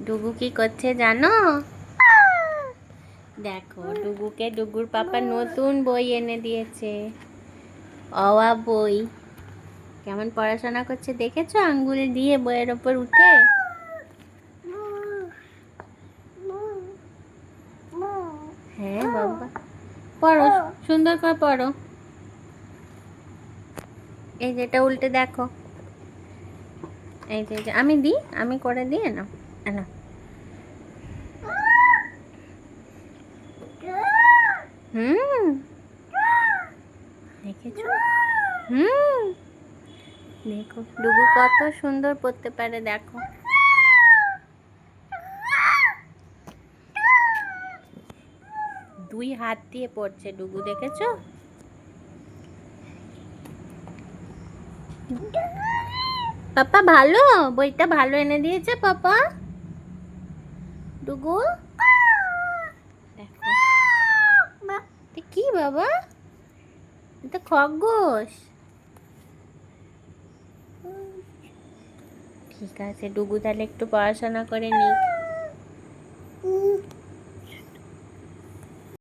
ডুগু কি করছে জানো? দেখো ডুগুকে ডুগুর পাপা নতুন বই এনে দিয়েছে, অওয়া বই। কেমন পড়াশোনা করছে দেখেছো? আঙ্গুল দিয়ে বইয়ের ওপর উঠে। হ্যাঁ বাবা, পড়ো, সুন্দর করে পড়ো। এই যেটা উল্টে দেখো, এই যে আমি দিই, আমি করে দিই না, না। হুম, দেখেছো? হুম, দেখো ডুগু কত সুন্দর পড়তে পারে, দেখো। দুই হাত দিয়ে পড়ছে ডুগু, দেখেছো? পাপা ভালো, বইটা ভালো এনে দিয়েছে পাপা। ডুগু দেখো, কি বাবা, এটা খরগোশ। ঠিক আছে ডুগু, তাহলে একটু পড়াশোনা করে নি।